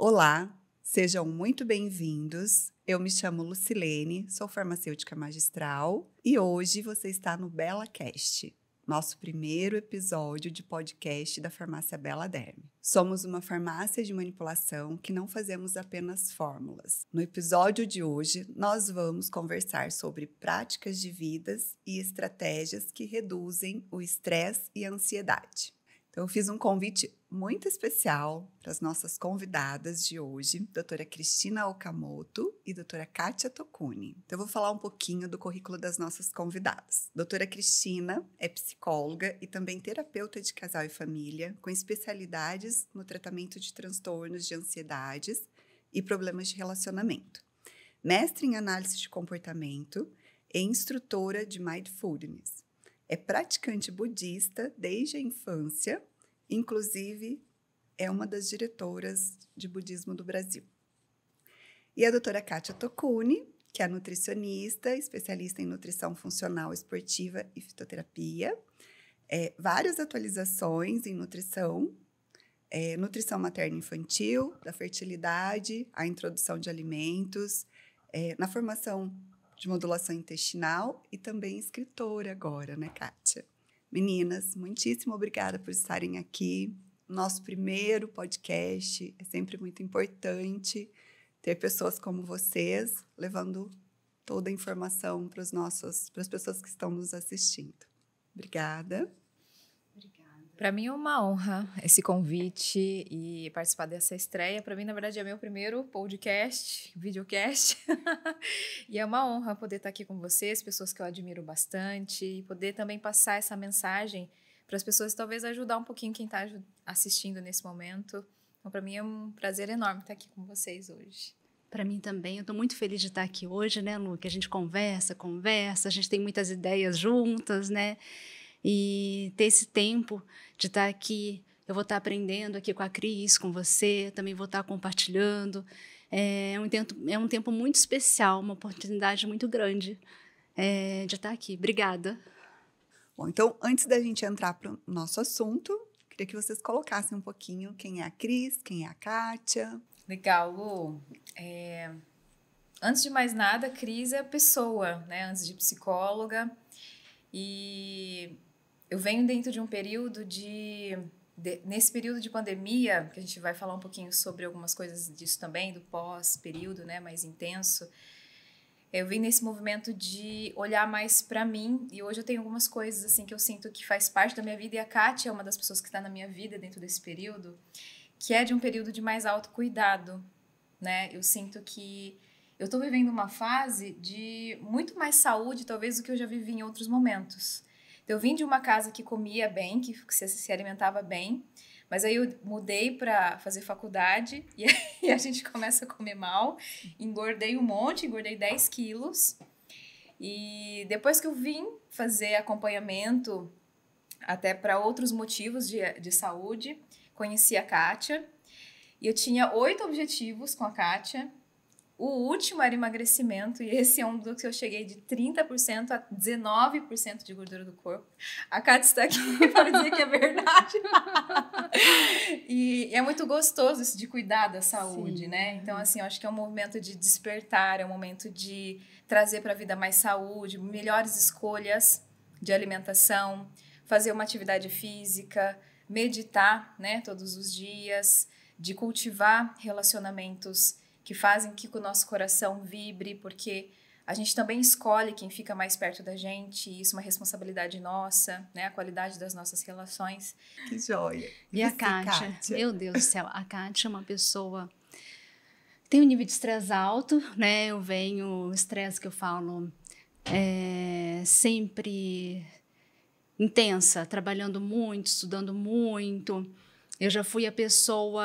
Olá, sejam muito bem-vindos. Eu me chamo Lucilene, sou farmacêutica magistral e hoje você está no BelaCast, nosso primeiro episódio de podcast da farmácia Bela Derme. Somos uma farmácia de manipulação que não fazemos apenas fórmulas. No episódio de hoje, nós vamos conversar sobre práticas de vidas e estratégias que reduzem o estresse e a ansiedade. Então, eu fiz um convite muito especial para as nossas convidadas de hoje, doutora Cristina Okamoto e doutora Kátia Tokuni. Então, eu vou falar um pouquinho do currículo das nossas convidadas. Doutora Cristina é psicóloga e também terapeuta de casal e família, com especialidades no tratamento de transtornos de ansiedades e problemas de relacionamento. Mestre em análise de comportamento e instrutora de mindfulness. É praticante budista desde a infância, inclusive é uma das diretoras de budismo do Brasil. E a doutora Kátia Tokuni, que é nutricionista, especialista em nutrição funcional esportiva e fitoterapia, várias atualizações em nutrição, nutrição materna infantil, da fertilidade, a introdução de alimentos, na formação de modulação intestinal e também escritora agora, né, Kátia? Meninas, muitíssimo obrigada por estarem aqui. Nosso primeiro podcast, é sempre muito importante ter pessoas como vocês levando toda a informação para as pessoas que estão nos assistindo. Obrigada. Para mim é uma honra esse convite e participar dessa estreia. Para mim, na verdade, é meu primeiro podcast, videocast. E é uma honra poder estar aqui com vocês, pessoas que eu admiro bastante, e poder também passar essa mensagem para as pessoas, talvez ajudar um pouquinho quem está assistindo nesse momento. Então, para mim é um prazer enorme estar aqui com vocês hoje. Para mim também, eu estou muito feliz de estar aqui hoje, né, Lu? Que a gente conversa, a gente tem muitas ideias juntas, né? E ter esse tempo de estar aqui, eu vou estar aprendendo aqui com a Cris, com você, também vou estar compartilhando. É um tempo muito especial, uma oportunidade muito grande de estar aqui. Obrigada. Bom, então, antes da gente entrar para o nosso assunto, queria que vocês colocassem um pouquinho quem é a Cris, quem é a Kátia. Legal, Lu. Antes de mais nada, a Cris é a pessoa, né? Antes de psicóloga. E eu venho dentro de um período nesse período de pandemia, que a gente vai falar um pouquinho sobre algumas coisas disso também, do pós-período, né, mais intenso. Eu vim nesse movimento de olhar mais para mim, e hoje eu tenho algumas coisas assim que eu sinto que faz parte da minha vida, e a Kátia é uma das pessoas que está na minha vida dentro desse período, que é de um período de mais autocuidado, né? Eu sinto que eu estou vivendo uma fase de muito mais saúde, talvez, do que eu já vivi em outros momentos. Então, eu vim de uma casa que comia bem, que se alimentava bem, mas aí eu mudei para fazer faculdade e a gente começa a comer mal. Engordei um monte, engordei 10 quilos. E depois que eu vim fazer acompanhamento, até para outros motivos de saúde, conheci a Kátia. E eu tinha 8 objetivos com a Kátia. O último era emagrecimento, e esse é um do que eu cheguei de 30% a 19% de gordura do corpo. A Kátia está aqui para dizer que é verdade. E é muito gostoso isso de cuidar da saúde, né? Então, assim, eu acho que é um momento de despertar, é um momento de trazer para a vida mais saúde, melhores escolhas de alimentação, fazer uma atividade física, meditar, né, todos os dias, de cultivar relacionamentos que fazem que o nosso coração vibre, porque a gente também escolhe quem fica mais perto da gente, e isso é uma responsabilidade nossa, né? A qualidade das nossas relações. Que joia! E a Kátia, meu Deus do céu, a Kátia é uma pessoa que tem um nível de estresse alto, né? O estresse que eu falo sempre intensa, trabalhando muito, estudando muito. Eu já fui a pessoa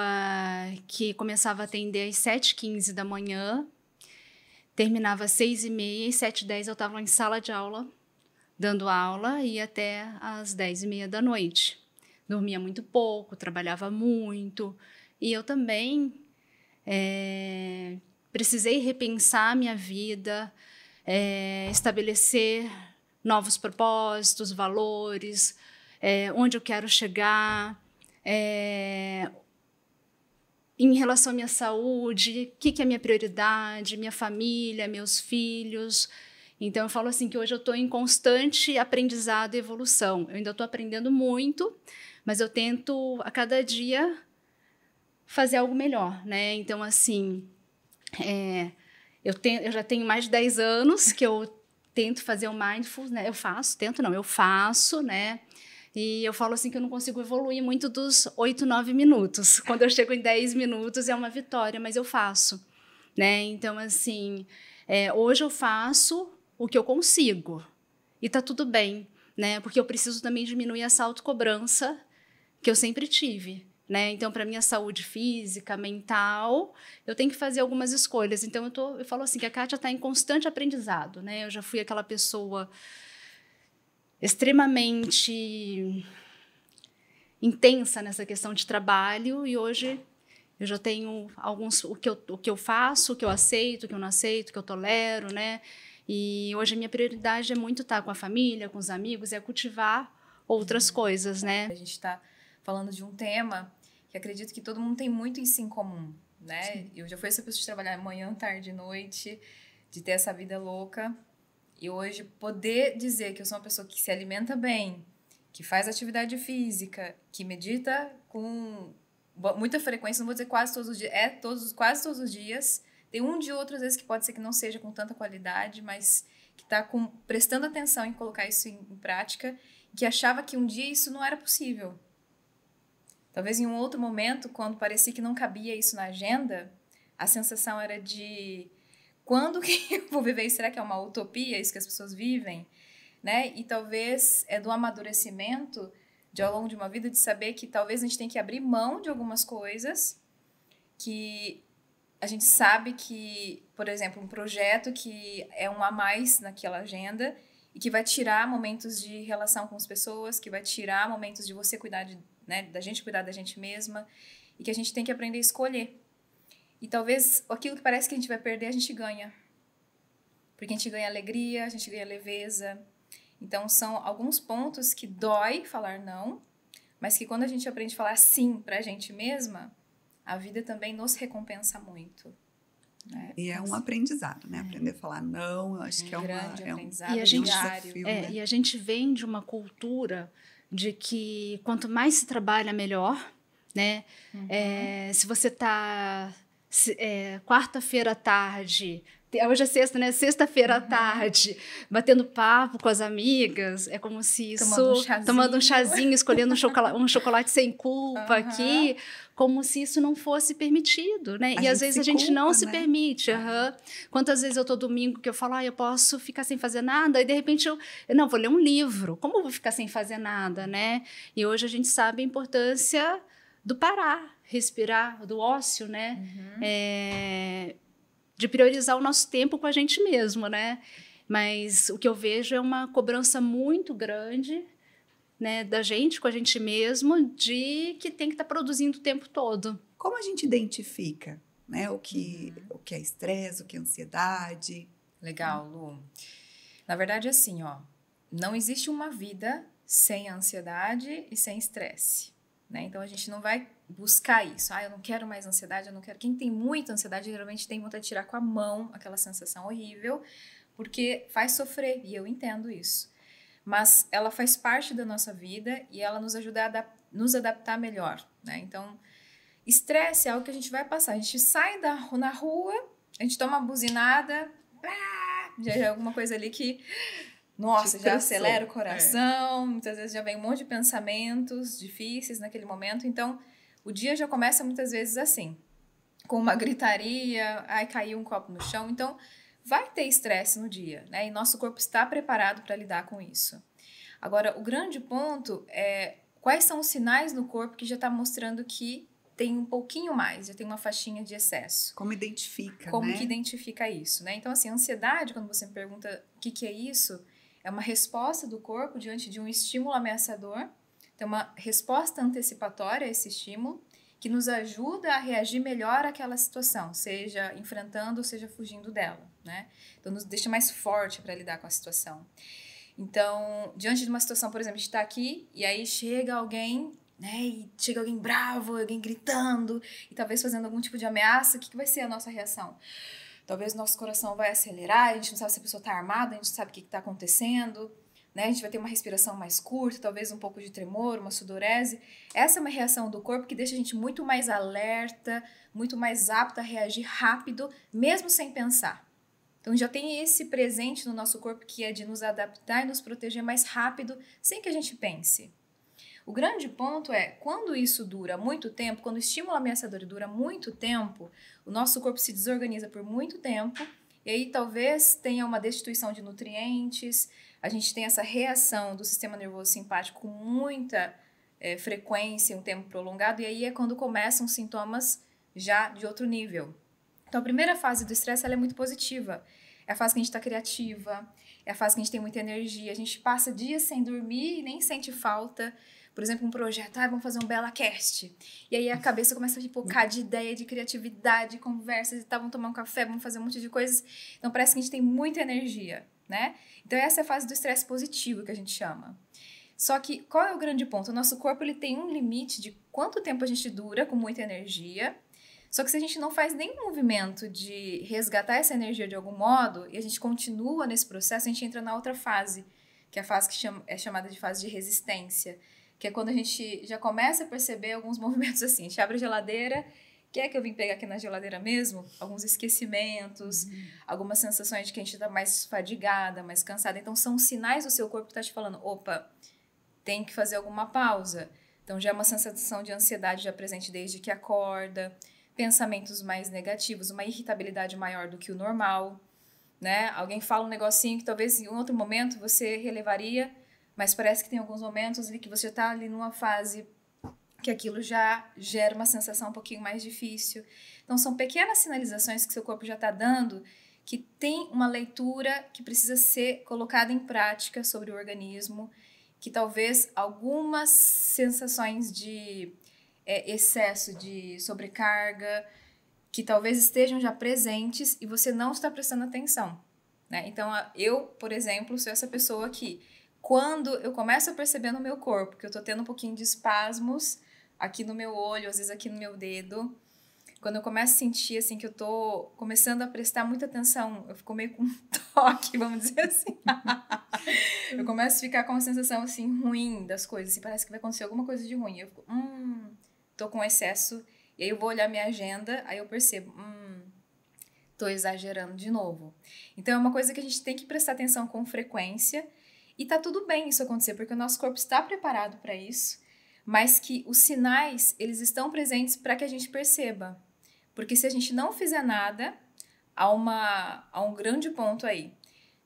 que começava a atender às 7h15 da manhã, terminava às 6h30, às 7h10 eu estava em sala de aula, dando aula, e até às 10h30 da noite. Dormia muito pouco, trabalhava muito, e eu também precisei repensar a minha vida, estabelecer novos propósitos, valores, onde eu quero chegar. em relação à minha saúde, o que é minha prioridade, minha família, meus filhos. Então, eu falo assim que hoje eu estou em constante aprendizado e evolução. Eu ainda estou aprendendo muito, mas eu tento, a cada dia, fazer algo melhor, né? Então, assim, eu já tenho mais de 10 anos que eu tento fazer o mindfulness, né? Eu faço, né? E eu falo assim que eu não consigo evoluir muito dos 8, 9 minutos. Quando eu chego em 10 minutos é uma vitória, mas eu faço, né? Então, assim, hoje eu faço o que eu consigo e tá tudo bem, né? Porque eu preciso também diminuir essa autocobrança que eu sempre tive, né? Então, para minha saúde física, mental, eu tenho que fazer algumas escolhas. Então, eu falo assim que a Kátia está em constante aprendizado, né? Eu já fui aquela pessoa extremamente intensa nessa questão de trabalho e hoje eu já tenho o que eu faço, o que eu aceito, o que eu não aceito, o que eu tolero, né? E hoje a minha prioridade é muito estar com a família, com os amigos, é cultivar outras coisas, né? A gente está falando de um tema que acredito que todo mundo tem muito isso em comum, né? Sim. Eu já fui essa pessoa de trabalhar manhã, tarde e noite, de ter essa vida louca. E hoje poder dizer que eu sou uma pessoa que se alimenta bem, que faz atividade física, que medita com muita frequência, não vou dizer quase todos os dias, quase todos os dias. Tem um de outro, às vezes, que pode ser que não seja com tanta qualidade, mas que está prestando atenção em colocar isso em prática, que achava que um dia isso não era possível. Talvez em um outro momento, quando parecia que não cabia isso na agenda, a sensação era de quando que eu vou viver isso? Será que é uma utopia, isso que as pessoas vivem? Né? E talvez é do amadurecimento de ao longo de uma vida, de saber que talvez a gente tem que abrir mão de algumas coisas que a gente sabe que, por exemplo, um projeto que é um a mais naquela agenda e que vai tirar momentos de relação com as pessoas, que vai tirar momentos de você cuidar da gente cuidar da gente mesma e que a gente tem que aprender a escolher. E talvez aquilo que parece que a gente vai perder, a gente ganha. Porque a gente ganha alegria, a gente ganha leveza. Então, são alguns pontos que dói falar não, mas que quando a gente aprende a falar sim pra gente mesma, a vida também nos recompensa muito. Né? E é um aprendizado, né? Aprender a falar não, eu acho que é um grande aprendizado diário. Né? E a gente vem de uma cultura de que quanto mais se trabalha, melhor, né? Uhum. Se você tá quarta-feira à tarde, hoje é sexta, né? Sexta-feira à tarde, batendo papo com as amigas, é como se isso... Tomando um chazinho, escolhendo um chocolate sem culpa aqui, como se isso não fosse permitido, né? E às vezes a gente não se permite. Quantas vezes eu tô domingo que eu falo, eu posso ficar sem fazer nada, e de repente eu não, vou ler um livro. Como eu vou ficar sem fazer nada, né? E hoje a gente sabe a importância do parar, respirar, do ócio, né? De priorizar o nosso tempo com a gente mesmo, né? Mas o que eu vejo é uma cobrança muito grande, né, da gente com a gente mesmo, de que tem que estar produzindo o tempo todo. Como a gente identifica, né, o que é estresse, o que é ansiedade? Legal, Lu. Na verdade, assim, não existe uma vida sem ansiedade e sem estresse, né? Então, a gente não vai buscar isso. Eu não quero mais ansiedade, eu não quero... Quem tem muita ansiedade, geralmente tem vontade de tirar com a mão aquela sensação horrível, porque faz sofrer, e eu entendo isso. Mas ela faz parte da nossa vida e ela nos ajuda a nos adaptar melhor, né? Então, estresse é algo que a gente vai passar. A gente sai na rua, a gente toma uma buzinada, já é alguma coisa ali que... Nossa, já acelera o coração, muitas vezes já vem um monte de pensamentos difíceis naquele momento. Então, o dia já começa muitas vezes assim, com uma gritaria, caiu um copo no chão. Então, vai ter estresse no dia, né? E nosso corpo está preparado para lidar com isso. Agora, o grande ponto é quais são os sinais no corpo que já está mostrando que tem um pouquinho mais, já tem uma faixinha de excesso. Como identifica, Como que identifica isso, né? Então, assim, a ansiedade, quando você me pergunta o que é isso, é uma resposta do corpo diante de um estímulo ameaçador. Então, uma resposta antecipatória a esse estímulo que nos ajuda a reagir melhor àquela situação, seja enfrentando ou seja fugindo dela, né? Então, nos deixa mais forte para lidar com a situação. Então, diante de uma situação, por exemplo, a gente está aqui e aí chega alguém né? E chega alguém bravo, alguém gritando, e talvez fazendo algum tipo de ameaça, o que vai ser a nossa reação? Talvez o nosso coração vai acelerar, a gente não sabe se a pessoa está armada, a gente não sabe o que está acontecendo, né? A gente vai ter uma respiração mais curta, talvez um pouco de tremor, uma sudorese. Essa é uma reação do corpo que deixa a gente muito mais alerta, muito mais apta a reagir rápido, mesmo sem pensar. Então já tem esse presente no nosso corpo que é de nos adaptar e nos proteger mais rápido, sem que a gente pense. O grande ponto é, quando isso dura muito tempo, quando o estímulo ameaçador dura muito tempo, o nosso corpo se desorganiza por muito tempo, e aí talvez tenha uma destituição de nutrientes, a gente tem essa reação do sistema nervoso simpático com muita frequência, um tempo prolongado, e aí é quando começam sintomas já de outro nível. Então a primeira fase do estresse ela é muito positiva, é a fase que a gente está criativa, é a fase que a gente tem muita energia, a gente passa dias sem dormir e nem sente falta. Por exemplo, um projeto, vamos fazer um BelaCast. E aí a cabeça começa a pipocar de ideia, de criatividade, conversas e tal, vamos tomar um café, vamos fazer um monte de coisas. Então parece que a gente tem muita energia, né? Então essa é a fase do estresse positivo que a gente chama. Só que qual é o grande ponto? O nosso corpo ele tem um limite de quanto tempo a gente dura com muita energia. Só que se a gente não faz nenhum movimento de resgatar essa energia de algum modo e a gente continua nesse processo, a gente entra na outra fase, que é a fase que é chamada de fase de resistência. Que é quando a gente já começa a perceber alguns movimentos assim. A gente abre a geladeira, que é que eu vim pegar aqui na geladeira mesmo? Alguns esquecimentos, algumas sensações de que a gente está mais fadigada, mais cansada. Então, são sinais do seu corpo que está te falando, opa, tem que fazer alguma pausa. Então, já é uma sensação de ansiedade já presente desde que acorda, pensamentos mais negativos, uma irritabilidade maior do que o normal, né? Alguém fala um negocinho que talvez em outro momento você relevaria, mas parece que tem alguns momentos ali que você está ali numa fase que aquilo já gera uma sensação um pouquinho mais difícil. Então, são pequenas sinalizações que seu corpo já está dando que tem uma leitura que precisa ser colocada em prática sobre o organismo, que talvez algumas sensações de excesso de sobrecarga, que talvez estejam já presentes e você não está prestando atenção, né? Então, eu, por exemplo, sou essa pessoa que quando eu começo a perceber no meu corpo que eu tô tendo um pouquinho de espasmos aqui no meu olho, às vezes aqui no meu dedo, quando eu começo a sentir assim que eu tô começando a prestar muita atenção, eu fico meio com um toque, vamos dizer assim. Eu começo a ficar com uma sensação assim ruim das coisas, assim, parece que vai acontecer alguma coisa de ruim. Eu fico, tô com excesso, e aí eu vou olhar minha agenda, aí eu percebo, tô exagerando de novo. Então é uma coisa que a gente tem que prestar atenção com frequência. E tá tudo bem isso acontecer, porque o nosso corpo está preparado para isso, mas que os sinais, eles estão presentes para que a gente perceba. Porque se a gente não fizer nada, há um grande ponto aí.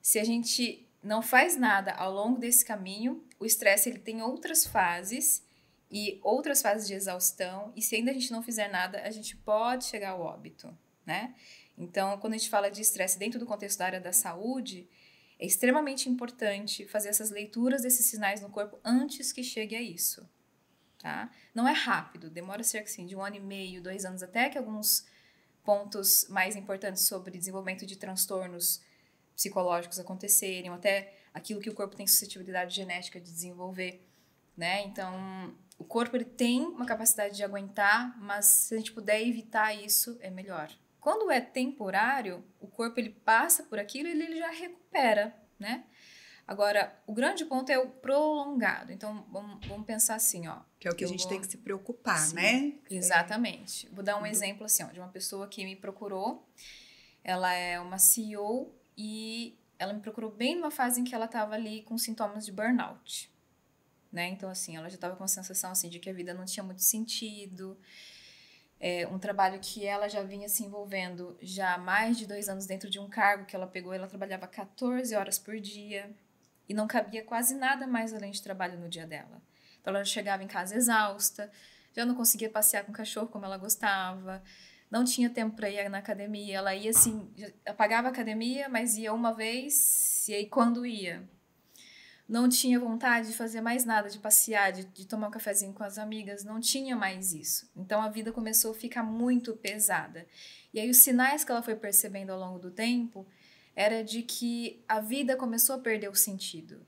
Se a gente não faz nada ao longo desse caminho, o estresse ele tem outras fases e outras fases de exaustão, e se ainda a gente não fizer nada, a gente pode chegar ao óbito, né? Então, quando a gente fala de estresse dentro do contexto da área da saúde, é extremamente importante fazer essas leituras desses sinais no corpo antes que chegue a isso, tá? Não é rápido, demora cerca assim, de 1 ano e meio, 2 anos, até que alguns pontos mais importantes sobre desenvolvimento de transtornos psicológicos acontecerem, ou até aquilo que o corpo tem suscetibilidade genética de desenvolver, né? Então, o corpo ele tem uma capacidade de aguentar, mas se a gente puder evitar isso, é melhor. Quando é temporário, o corpo ele passa por aquilo e ele já recupera, né? Agora, o grande ponto é o prolongado. Então, vamos pensar assim, ó. Que é o que a gente tem que se preocupar, sim, né? Exatamente. Vou dar um exemplo assim, ó, de uma pessoa que me procurou. Ela é uma CEO e ela me procurou bem numa fase em que ela estava ali com sintomas de burnout, né? Então, assim, ela já estava com a sensação assim, de que a vida não tinha muito sentido. Um trabalho que ela já vinha se envolvendo já há mais de 2 anos dentro de um cargo que ela pegou. Ela trabalhava 14 horas por dia e não cabia quase nada mais além de trabalho no dia dela. Então, ela chegava em casa exausta, já não conseguia passear com o cachorro como ela gostava, não tinha tempo para ir na academia. Ela ia assim, pagava a academia, mas ia uma vez, e aí quando ia? Não tinha vontade de fazer mais nada, de passear, de tomar um cafezinho com as amigas, não tinha mais isso. Então a vida começou a ficar muito pesada. E aí os sinais que ela foi percebendo ao longo do tempo era de que a vida começou a perder o sentido.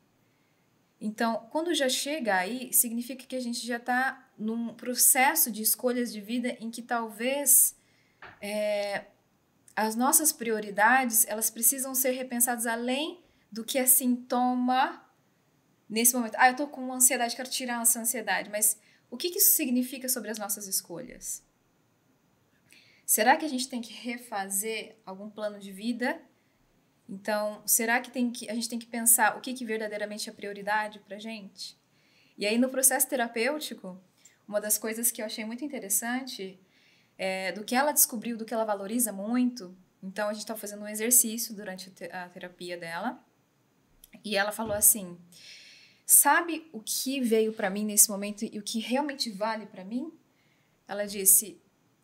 Então, quando já chega aí, significa que a gente já está num processo de escolhas de vida em que talvez as nossas prioridades, elas precisam ser repensadas além do que é sintoma nesse momento. Eu tô com ansiedade, quero tirar essa ansiedade, mas o que isso significa sobre as nossas escolhas? Será que a gente tem que refazer algum plano de vida? Então, será que a gente tem que pensar o que verdadeiramente é prioridade pra gente? E aí, no processo terapêutico, uma das coisas que eu achei muito interessante do que ela descobriu, do que ela valoriza muito. Então, a gente estava fazendo um exercício durante a terapia dela. E ela falou assim, sabe o que veio para mim nesse momento e o que realmente vale para mim? Ela disse,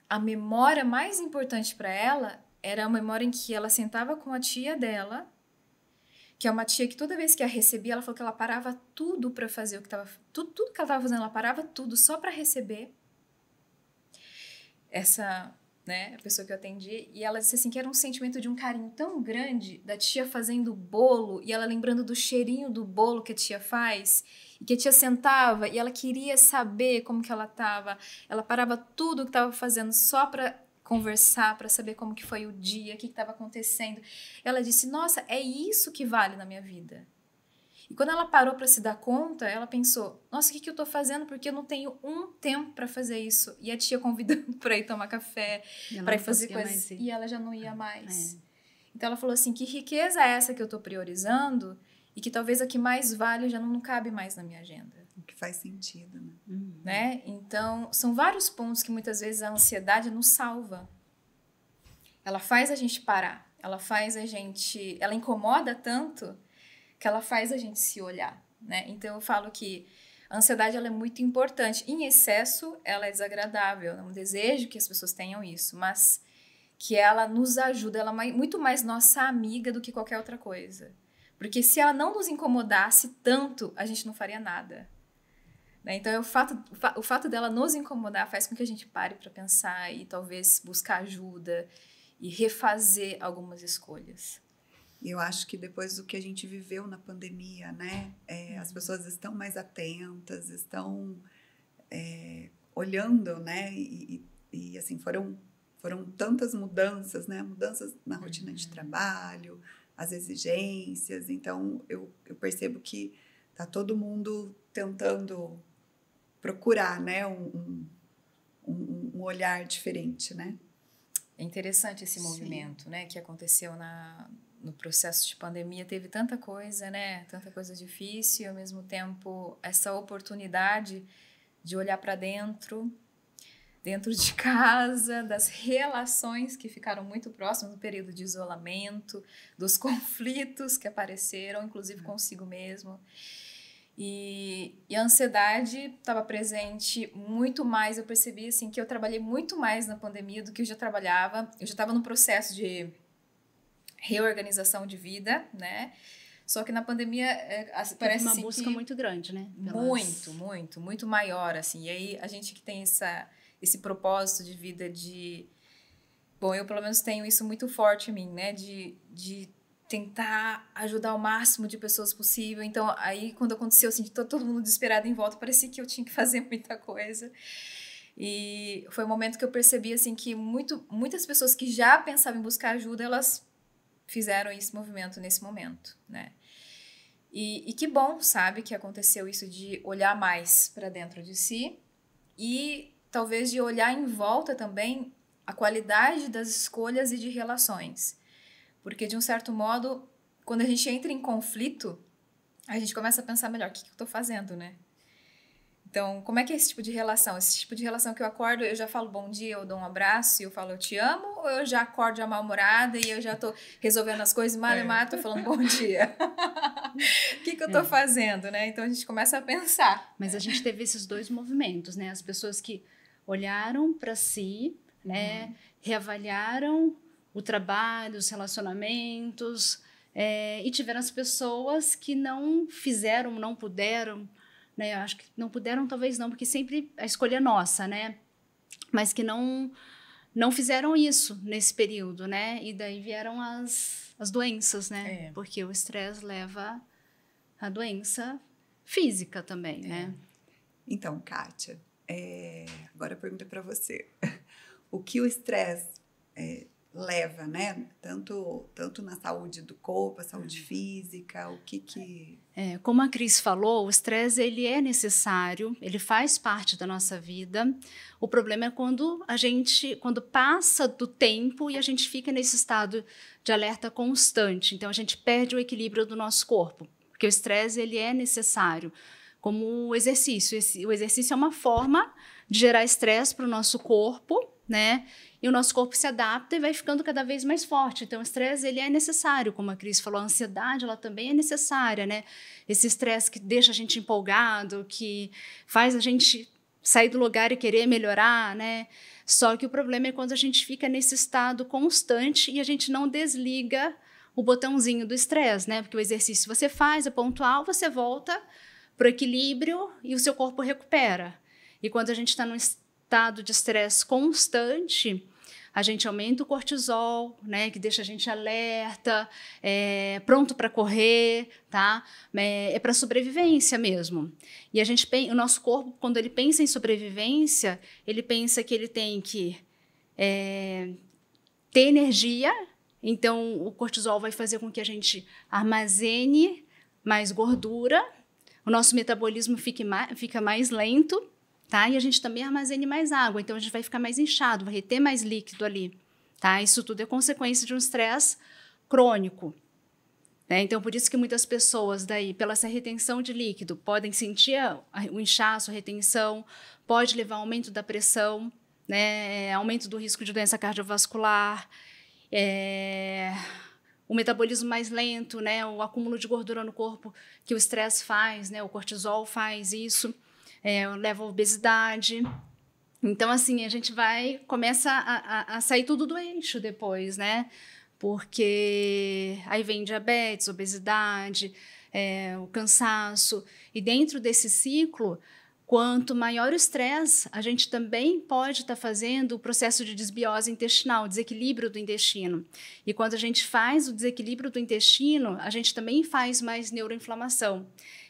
a memória mais importante para ela era a memória em que ela sentava com a tia dela, que é uma tia que toda vez que a recebia, ela falou que ela parava tudo para fazer o que estava... Tudo que ela estava fazendo, ela parava tudo só para receber essa, né, a pessoa que eu atendi. E ela disse assim, que era um sentimento de um carinho tão grande da tia fazendo bolo e ela lembrando do cheirinho do bolo que a tia faz e que a tia sentava e ela queria saber como que ela estava. Ela parava tudo o que estava fazendo só para conversar, para saber como que foi o dia, o que estava acontecendo. Ela disse, nossa, é isso que vale na minha vida. E quando ela parou para se dar conta, ela pensou, nossa, o que eu tô fazendo? Porque eu não tenho um tempo para fazer isso. E a tia convidando para ir tomar café, para ir fazer coisas. E ela já não ia mais. Então ela falou assim, que riqueza é essa que eu tô priorizando e que talvez a que mais vale já não cabe mais na minha agenda. O que faz sentido, né? Né? Então, são vários pontos que muitas vezes a ansiedade nos salva. Ela faz a gente parar. Ela incomoda tanto que ela faz a gente se olhar, né? Então, eu falo que a ansiedade ela é muito importante. Em excesso, ela é desagradável. Eu não desejo que as pessoas tenham isso, mas que ela nos ajuda. Ela é muito mais nossa amiga do que qualquer outra coisa. Porque se ela não nos incomodasse tanto, a gente não faria nada. Né? Então, o fato dela nos incomodar faz com que a gente pare para pensar e talvez buscar ajuda e refazer algumas escolhas. E eu acho que depois do que a gente viveu na pandemia, né? As pessoas estão mais atentas, estão olhando, né? E assim, foram tantas mudanças, né? Mudanças na rotina de trabalho, as exigências. Então, eu percebo que tá todo mundo tentando procurar, né? Um olhar diferente, né? É interessante esse movimento, né? Que aconteceu no processo de pandemia. Teve tanta coisa, né? Tanta coisa difícil. E, ao mesmo tempo, essa oportunidade de olhar para dentro de casa, das relações que ficaram muito próximas no período de isolamento, dos conflitos que apareceram, inclusive consigo mesmo. E a ansiedade estava presente muito mais. Eu percebi assim, que eu trabalhei muito mais na pandemia do que eu já trabalhava. Eu já estava num processo de reorganização de vida, né? Só que na pandemia parece uma assim, busca muito grande, né? Muito maior, assim. E aí a gente que tem esse propósito de vida Bom, eu pelo menos tenho isso muito forte em mim, né? De tentar ajudar o máximo de pessoas possível. Então, aí quando aconteceu, assim, todo mundo desesperado em volta, parecia que eu tinha que fazer muita coisa. E foi um momento que eu percebi, assim, que muitas pessoas que já pensavam em buscar ajuda, elas fizeram esse movimento nesse momento, né? E que bom, sabe, que aconteceu isso de olhar mais para dentro de si e talvez de olhar em volta também a qualidade das escolhas e de relações. Porque, de um certo modo, quando a gente entra em conflito, a gente começa a pensar melhor, o que eu estou fazendo, né? Então, como é que é esse tipo de relação? Esse tipo de relação que eu acordo, eu já falo bom dia, eu dou um abraço e eu falo eu te amo? Ou eu já acordo já mal-humorada e eu já tô resolvendo as coisas, tô falando bom dia? O que eu tô fazendo, né? Então, a gente começa a pensar. Mas a gente teve esses dois movimentos, né? As pessoas que olharam para si, né? Reavaliaram o trabalho, os relacionamentos, e tiveram as pessoas que não fizeram, não puderam, né? Eu acho que não puderam, talvez não, porque sempre a escolha é nossa, né? Mas que não fizeram isso nesse período, né? E daí vieram as doenças, né? Porque o estresse leva a doença física também, né? Então, Kátia, agora a pergunta para você. O que o estresse leva, né? Tanto na saúde do corpo, a saúde física, o que... Como a Cris falou, o estresse ele é necessário, ele faz parte da nossa vida. O problema é quando passa do tempo e a gente fica nesse estado de alerta constante. Então, a gente perde o equilíbrio do nosso corpo, porque o estresse ele é necessário, como o exercício. O exercício é uma forma de gerar estresse para o nosso corpo, né? E o nosso corpo se adapta e vai ficando cada vez mais forte. Então, o estresse ele é necessário, como a Cris falou, a ansiedade ela também é necessária, né? Esse estresse que deixa a gente empolgado, que faz a gente sair do lugar e querer melhorar, né? Só que o problema é quando a gente fica nesse estado constante e a gente não desliga o botãozinho do estresse, né? Porque o exercício você faz, é pontual, você volta para o equilíbrio e o seu corpo recupera. E quando a gente está num estado de estresse constante, a gente aumenta o cortisol, né, que deixa a gente alerta, pronto para correr, tá? É para sobrevivência mesmo. E o nosso corpo, quando ele pensa em sobrevivência, ele pensa que ele tem que ter energia. Então, o cortisol vai fazer com que a gente armazene mais gordura, o nosso metabolismo fica mais lento, tá? E a gente também armazene mais água, então a gente vai ficar mais inchado, vai reter mais líquido ali, tá? Isso tudo é consequência de um estresse crônico, né? Então, por isso que muitas pessoas, pela essa retenção de líquido, podem sentir o inchaço, a retenção, pode levar ao aumento da pressão, né? Aumento do risco de doença cardiovascular, o metabolismo mais lento, né? O acúmulo de gordura no corpo que o estresse faz, né? O cortisol faz isso. Leva à obesidade. Então, assim, a gente começa a sair tudo do eixo depois, né? Porque aí vem diabetes, obesidade, o cansaço. E dentro desse ciclo, quanto maior o estresse, a gente também pode estar fazendo o processo de desbiose intestinal, desequilíbrio do intestino. E quando a gente faz o desequilíbrio do intestino, a gente também faz mais neuroinflamação.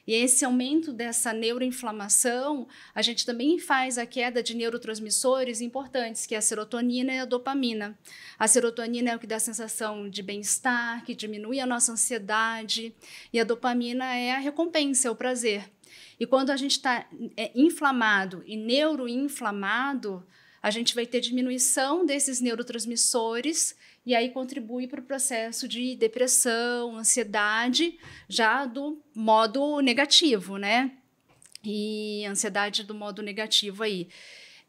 E esse aumento dessa neuroinflamação, a gente também faz a queda de neurotransmissores importantes, que é a serotonina e a dopamina. A serotonina é o que dá a sensação de bem-estar, que diminui a nossa ansiedade, e a dopamina é a recompensa, é o prazer. E quando a gente está inflamado e neuroinflamado, a gente vai ter diminuição desses neurotransmissores e aí contribui para o processo de depressão, ansiedade, já do modo negativo, né? E ansiedade do modo negativo aí.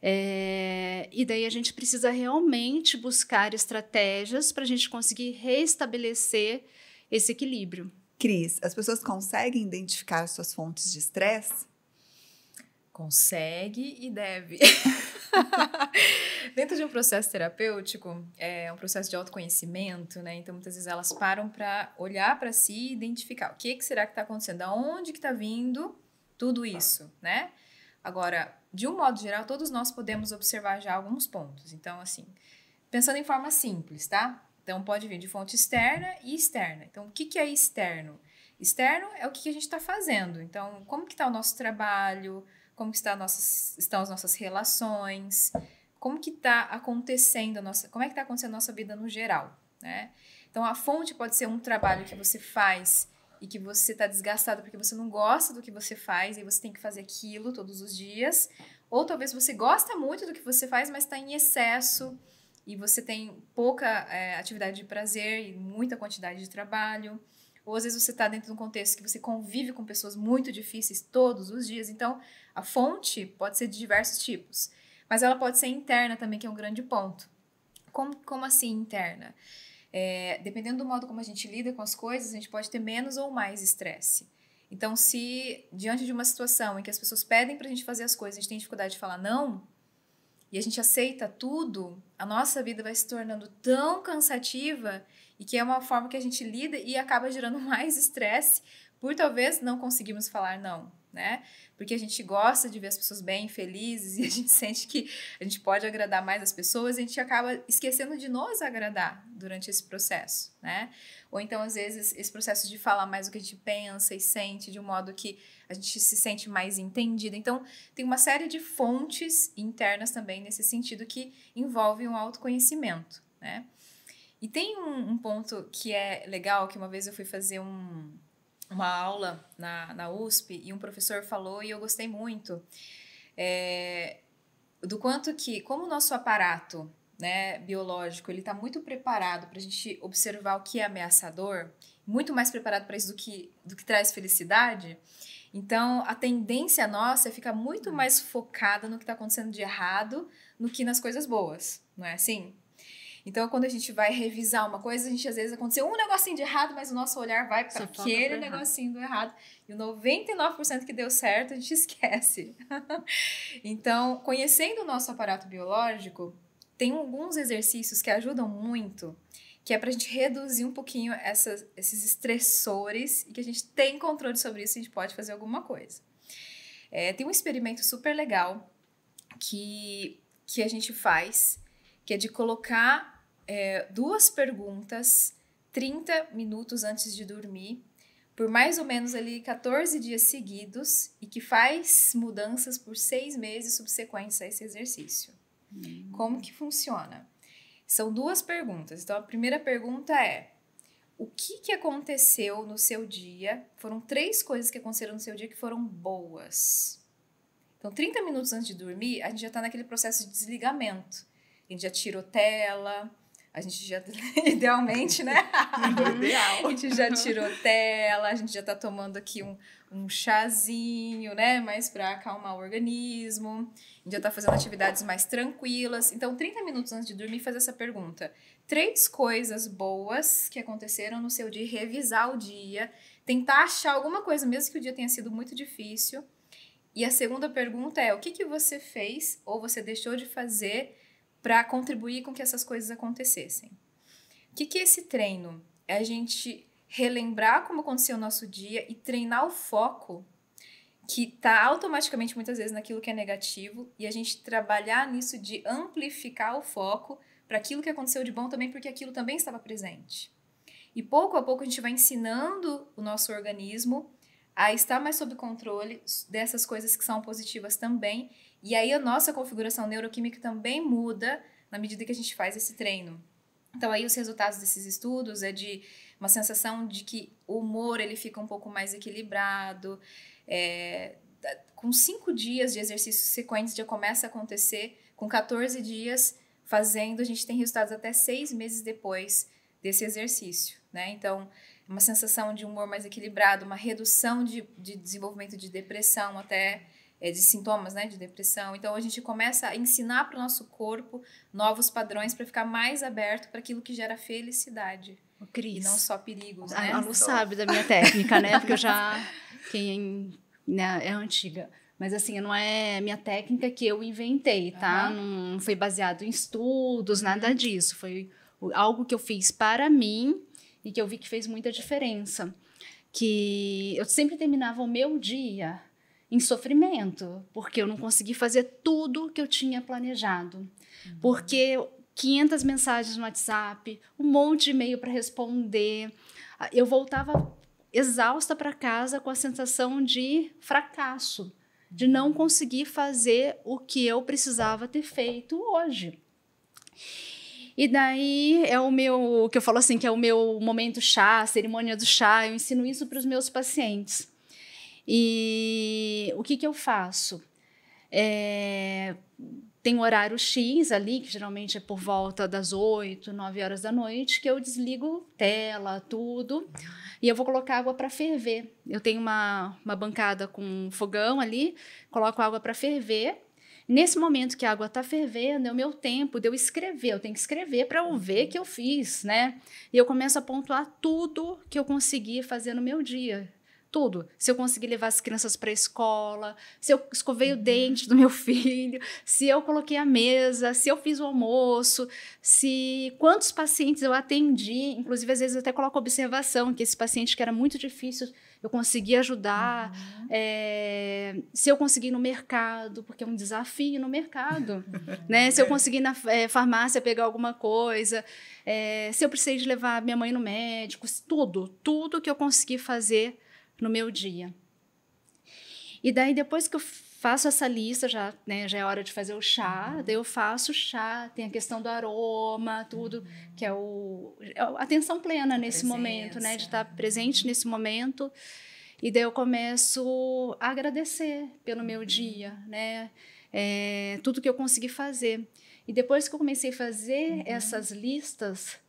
E daí a gente precisa realmente buscar estratégias para a gente conseguir restabelecer esse equilíbrio. Cris, as pessoas conseguem identificar as suas fontes de estresse? Consegue e deve. Dentro de um processo terapêutico, é um processo de autoconhecimento, né? Então, muitas vezes elas param para olhar para si e identificar o que será que está acontecendo, da onde que está vindo tudo isso, né? Agora, de um modo geral, todos nós podemos observar já alguns pontos. Então, assim, pensando em forma simples, tá? Então, pode vir de fonte externa e externa. Então, o que é externo? Externo é o que a gente está fazendo. Então, como que está o nosso trabalho? Como que estão as nossas relações? Como que está acontecendo como é que está acontecendo a nossa vida no geral, né? Então, a fonte pode ser um trabalho que você faz e que você está desgastado porque você não gosta do que você faz e você tem que fazer aquilo todos os dias. Ou talvez você gosta muito do que você faz, mas está em excesso e você tem pouca atividade de prazer e muita quantidade de trabalho. Ou às vezes você está dentro de um contexto que você convive com pessoas muito difíceis todos os dias. Então, a fonte pode ser de diversos tipos. Mas ela pode ser interna também, que é um grande ponto. Como assim interna? Dependendo do modo como a gente lida com as coisas, a gente pode ter menos ou mais estresse. Então, se diante de uma situação em que as pessoas pedem para a gente fazer as coisas, a gente tem dificuldade de falar não, e a gente aceita tudo, a nossa vida vai se tornando tão cansativa e que é uma forma que a gente lida e acaba gerando mais estresse por talvez não conseguirmos falar não. né? Porque a gente gosta de ver as pessoas bem, felizes, e a gente sente que a gente pode agradar mais as pessoas, e a gente acaba esquecendo de nos agradar durante esse processo, né? Ou então, às vezes, esse processo de falar mais o que a gente pensa e sente, de um modo que a gente se sente mais entendida. Então, tem uma série de fontes internas também nesse sentido que envolvem o autoconhecimento, né? E tem um ponto que é legal, que uma vez eu fui fazer uma aula na USP e um professor falou, e eu gostei muito, do quanto que, como o nosso aparato, né, biológico, ele está muito preparado para a gente observar o que é ameaçador, muito mais preparado para isso do que traz felicidade. Então, a tendência nossa é ficar muito mais focada no que está acontecendo de errado do que nas coisas boas, não é assim? Então, quando a gente vai revisar uma coisa, a gente às vezes aconteceu um negocinho de errado, mas o nosso olhar vai para aquele negocinho do errado. E o 99% que deu certo, a gente esquece. Então, conhecendo o nosso aparato biológico, tem alguns exercícios que ajudam muito, que é para a gente reduzir um pouquinho esses estressores e que a gente tem controle sobre isso e a gente pode fazer alguma coisa. Tem um experimento super legal que a gente faz, que é de colocar 2 perguntas 30 minutos antes de dormir, por mais ou menos ali 14 dias seguidos, e que faz mudanças por 6 meses subsequentes a esse exercício. Como que funciona? São 2 perguntas. Então, a primeira pergunta é: o que aconteceu no seu dia? Foram 3 coisas que aconteceram no seu dia que foram boas. Então, 30 minutos antes de dormir, a gente já está naquele processo de desligamento. A gente já tirou tela, a gente já, idealmente, né? Ideal. A gente já tirou tela, a gente já tá tomando aqui um chazinho, né? Mais para acalmar o organismo. A gente já tá fazendo atividades mais tranquilas. Então, 30 minutos antes de dormir, fazer essa pergunta. 3 coisas boas que aconteceram no seu dia, revisar o dia, tentar achar alguma coisa, mesmo que o dia tenha sido muito difícil. E a segunda pergunta é: o que você fez ou você deixou de fazer para contribuir com que essas coisas acontecessem? O que é esse treino? É a gente relembrar como aconteceu o nosso dia e treinar o foco, que está automaticamente muitas vezes naquilo que é negativo, e a gente trabalhar nisso de amplificar o foco para aquilo que aconteceu de bom também, porque aquilo também estava presente. E pouco a pouco a gente vai ensinando o nosso organismo a estar mais sob controle dessas coisas que são positivas também. E aí a nossa configuração neuroquímica também muda na medida que a gente faz esse treino. Então aí os resultados desses estudos é de uma sensação de que o humor ele fica um pouco mais equilibrado. Com 5 dias de exercícios sequentes já começa a acontecer. Com 14 dias fazendo, a gente tem resultados até 6 meses depois desse exercício, né? Então, uma sensação de humor mais equilibrado, uma redução de desenvolvimento de depressão, até de sintomas, né, de depressão. Então, a gente começa a ensinar para o nosso corpo novos padrões para ficar mais aberto para aquilo que gera felicidade. Cris, e não só perigos, né? A Lu sabe da minha técnica, né? Porque né, é antiga. Mas, assim, não é minha técnica que eu inventei, tá? Não foi baseado em estudos, nada disso. Foi algo que eu fiz para mim e que eu vi que fez muita diferença. Que eu sempre terminava o meu dia em sofrimento, porque eu não consegui fazer tudo que eu tinha planejado. Porque 500 mensagens no WhatsApp, um monte de e-mail para responder. Eu voltava exausta para casa com a sensação de fracasso, de não conseguir fazer o que eu precisava ter feito hoje. E daí é o que eu falo assim, que é o meu momento chá, a cerimônia do chá. Eu ensino isso para os meus pacientes. E o que eu faço? Tem um horário X ali, que geralmente é por volta das 8, 9 horas da noite, que eu desligo tela, tudo, e eu vou colocar água para ferver. Eu tenho uma bancada com fogão ali, coloco água para ferver. Nesse momento que a água está fervendo, é o meu tempo de eu escrever. Eu tenho que escrever para eu ver que eu fiz, né? E eu começo a pontuar tudo que eu consegui fazer no meu dia. Tudo. Se eu consegui levar as crianças para a escola, se eu escovei o dente do meu filho, se eu coloquei a mesa, se eu fiz o almoço, quantos pacientes eu atendi. Inclusive, às vezes, eu até coloco observação, que esse paciente que era muito difícil eu conseguir ajudar, se eu conseguir ir no mercado, porque é um desafio no mercado, né? Se eu conseguir ir na farmácia pegar alguma coisa, se eu precisei de levar minha mãe no médico, tudo que eu conseguir fazer no meu dia. E daí, depois que eu faço essa lista, já é hora de fazer o chá, daí eu faço o chá, tem a questão do aroma, tudo, que é a atenção plena nesse momento, né? De estar presente nesse momento. E daí eu começo a agradecer pelo meu dia, né? Tudo que eu consegui fazer. E depois que eu comecei a fazer essas listas,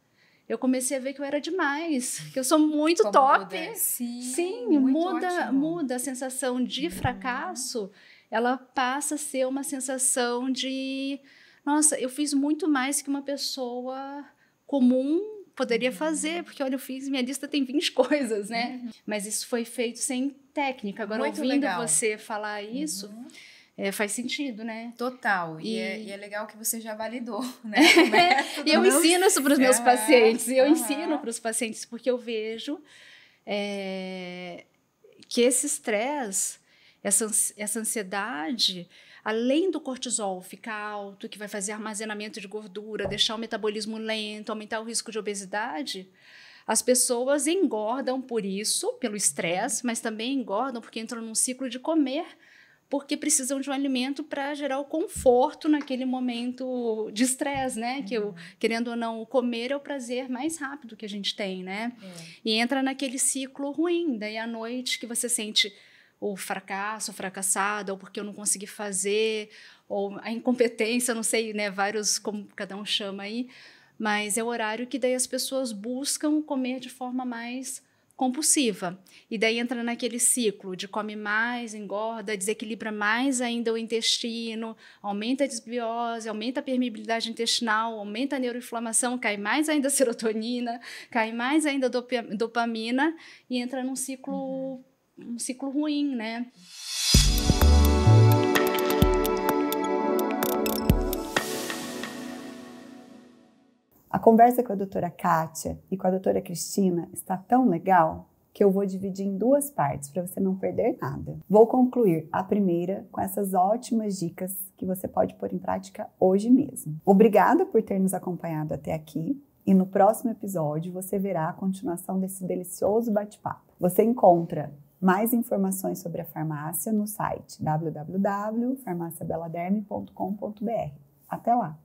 eu comecei a ver que eu era demais, que eu sou muito top. Muda. Sim, muito muda a sensação de fracasso, ela passa a ser uma sensação de, nossa, eu fiz muito mais que uma pessoa comum poderia fazer, porque olha, minha lista tem 20 coisas, né? Mas isso foi feito sem técnica. Agora, muito ouvindo legal. você falar isso, faz sentido, né? Total. E é legal que você já validou, né? E eu ensino isso para os meus pacientes. E eu ensino para os pacientes, porque eu vejo que esse estresse, essa ansiedade, além do cortisol ficar alto, que vai fazer armazenamento de gordura, deixar o metabolismo lento, aumentar o risco de obesidade, as pessoas engordam por isso, pelo estresse, mas também engordam porque entram num ciclo de comer, porque precisam de um alimento para gerar o conforto naquele momento de estresse, né? Que querendo ou não, o comer é o prazer mais rápido que a gente tem, né? E entra naquele ciclo ruim. Daí, à noite, que você sente o fracasso, fracassada, ou porque eu não consegui fazer, ou a incompetência, não sei, né? Vários, como cada um chama aí. Mas é o horário que daí as pessoas buscam comer de forma mais compulsiva. E daí entra naquele ciclo de come mais, engorda, desequilibra mais ainda o intestino, aumenta a desbiose, aumenta a permeabilidade intestinal, aumenta a neuroinflamação, cai mais ainda a serotonina, cai mais ainda a dopamina e entra num ciclo, um ciclo ruim, né? A conversa com a doutora Kátia e com a doutora Cristina está tão legal que eu vou dividir em duas partes para você não perder nada. Vou concluir a primeira com essas ótimas dicas que você pode pôr em prática hoje mesmo. Obrigada por ter nos acompanhado até aqui e no próximo episódio você verá a continuação desse delicioso bate-papo. Você encontra mais informações sobre a farmácia no site www.farmaciabeladerme.com.br. Até lá!